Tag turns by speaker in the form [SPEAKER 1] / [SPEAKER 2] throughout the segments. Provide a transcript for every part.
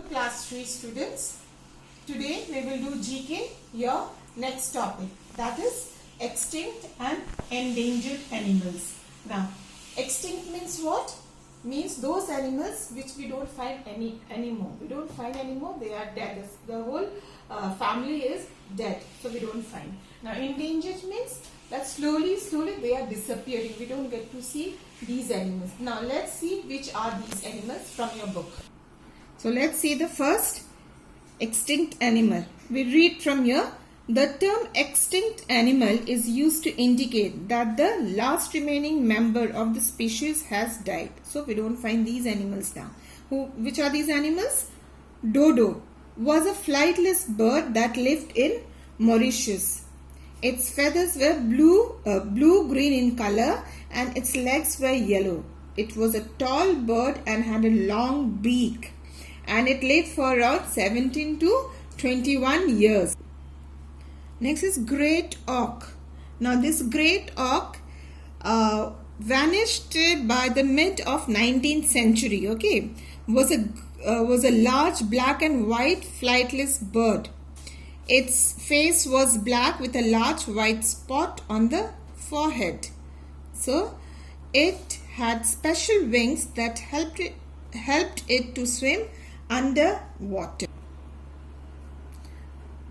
[SPEAKER 1] Class 3 students. Today we will do GK, your next topic, that is extinct and endangered animals. Now, extinct means what? Means those animals which we don't find anymore. We don't find anymore, they are dead. The whole family is dead, so we don't find. Now, endangered means that slowly they are disappearing. We don't get to see these animals. Now, let's see which are these animals from your book. So let's see the first extinct animal. We read from here. The term extinct animal is used to indicate that the last remaining member of the species has died. So we don't find these animals now. Which are these animals? Dodo was a flightless bird that lived in Mauritius. Its feathers were blue-green in color and its legs were yellow. It was a tall bird and had a long beak. And it lived for around 17 to 21 years. Next is great auk. Now this great auk vanished by the mid of 19th century. Okay, was a large black and white flightless bird. Its face was black with a large white spot on the forehead. So it had special wings that helped it to swim underwater.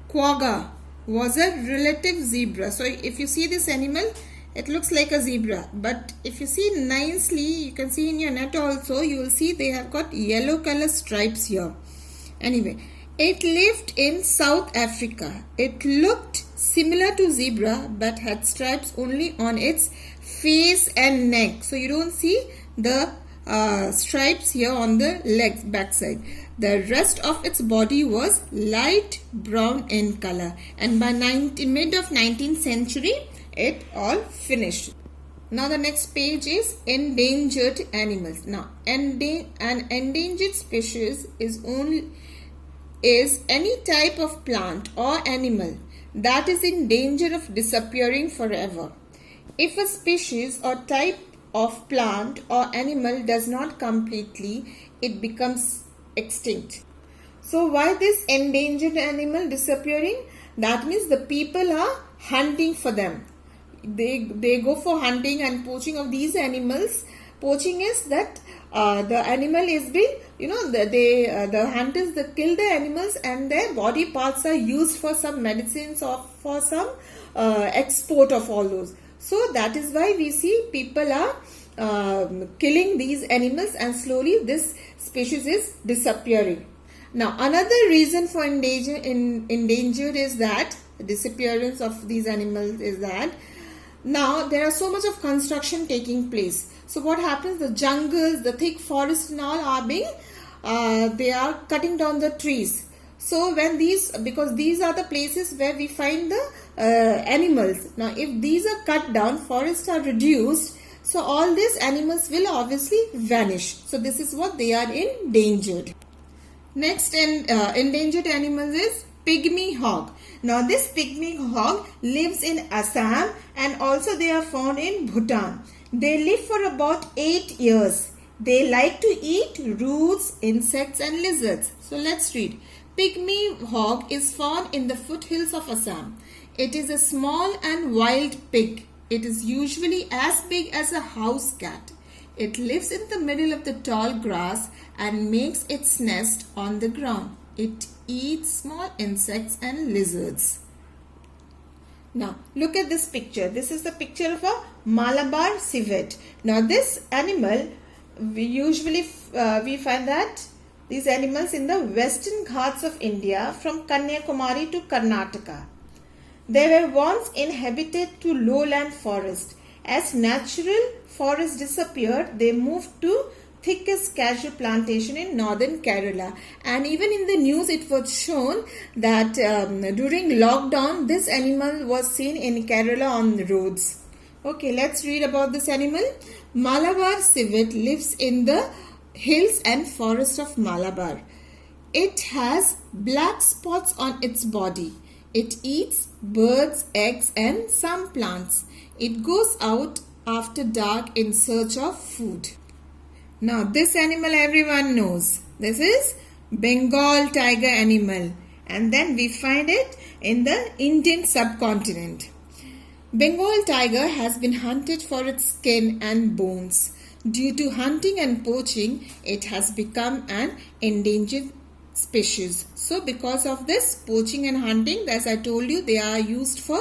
[SPEAKER 1] Quagga was a relative zebra. So if you see this animal, it looks like a zebra. But if you see nicely, you can see in your net also, you will see they have got yellow color stripes here. Anyway, it lived in South Africa. It looked similar to zebra but had stripes only on its face and neck. So you don't see the stripes here on the legs backside. The rest of its body was light brown in color, and by mid of 19th century it all finished. Now the next page is endangered animals. Now an endangered species is any type of plant or animal that is in danger of disappearing forever. If a species or type of plant or animal does not completely, it becomes extinct. So why this endangered animal disappearing? That means the people are hunting for them. They go for hunting and poaching of these animals. Poaching is that the animal is being, the hunters, they kill the animals and their body parts are used for some medicines or for some export of all those. So that is why we see people are killing these animals and slowly this species is disappearing. Now another reason for endangered is that the disappearance of these animals is that now there are so much of construction taking place. So what happens? The jungles, the thick forests and all are being, they are cutting down the trees. So because these are the places where we find the animals. Now if these are cut down, forests are reduced, so all these animals will obviously vanish. So this is what they are endangered. Next endangered animals is pygmy hog. Now this pygmy hog lives in Assam and also they are found in Bhutan. They live for about 8 years. They like to eat roots, insects and lizards. So let's read. Pygmy hog is found in the foothills of Assam. It is a small and wild pig. It is usually as big as a house cat. It lives in the middle of the tall grass and makes its nest on the ground. It eats small insects and lizards. Now look at this picture. This is the picture of a Malabar civet. Now this animal, we find that these animals in the western Ghats of India from Kanyakumari to Karnataka. They were once inhabited to lowland forest. As natural forest disappeared, they moved to thickest cashew plantation in northern Kerala. And even in the news it was shown that during lockdown this animal was seen in Kerala on the roads. Okay, let's read about this animal. Malabar civet lives in the hills and forests of Malabar. It has black spots on its body. It eats birds, eggs and some plants. It goes out after dark in search of food. Now this animal everyone knows. This is Bengal tiger animal, and then we find it in the Indian subcontinent. Bengal tiger has been hunted for its skin and bones. Due to hunting and poaching, it has become an endangered species. So because of this poaching and hunting, as I told you, they are used for,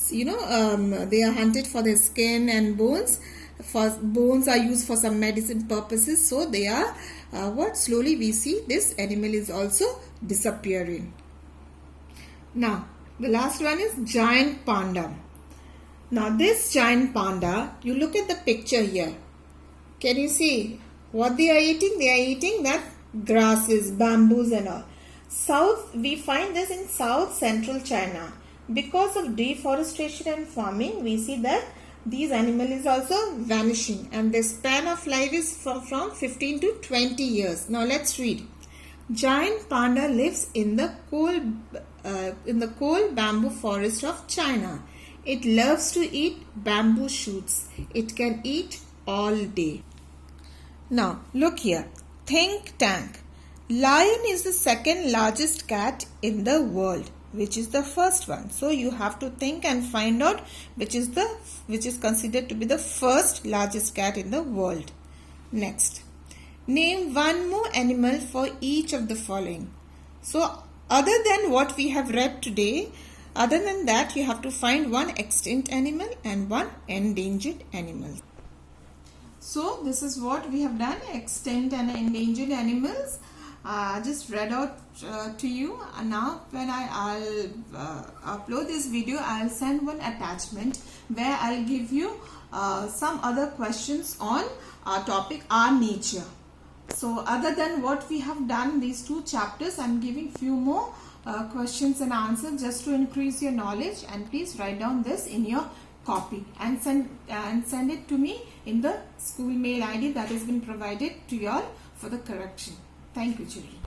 [SPEAKER 1] they are hunted for their skin and bones. For bones are used for some medicine purposes. So they are slowly we see this animal is also disappearing. Now the last one is giant panda. Now this giant panda, you look at the picture here. Can you see what they are eating? They are eating that grasses, bamboos and all. We find this in South Central China. Because of deforestation and farming, we see that these animals is also vanishing, and the span of life is from 15 to 20 years. Now let's read. Giant panda lives in the coal bamboo forest of China. It loves to eat bamboo shoots. It can eat all day. Now look here. Think tank. Lion is the second largest cat in the world. Which is the first one? So you have to think and find out which is considered to be the first largest cat in the world. Next, name one more animal for each of the following. So other than what we have read today, other than that, you have to find one extinct animal and one endangered animal. So this is what we have done, extinct and endangered animals. Just read out to you. Now when I'll upload this video, I'll send one attachment where I'll give you some other questions on our topic, our nature. So other than what we have done these two chapters, I'm giving few more questions and answers just to increase your knowledge, and please write down this in your copy and send it to me in the school mail ID that has been provided to you all for the correction. Thank you, children.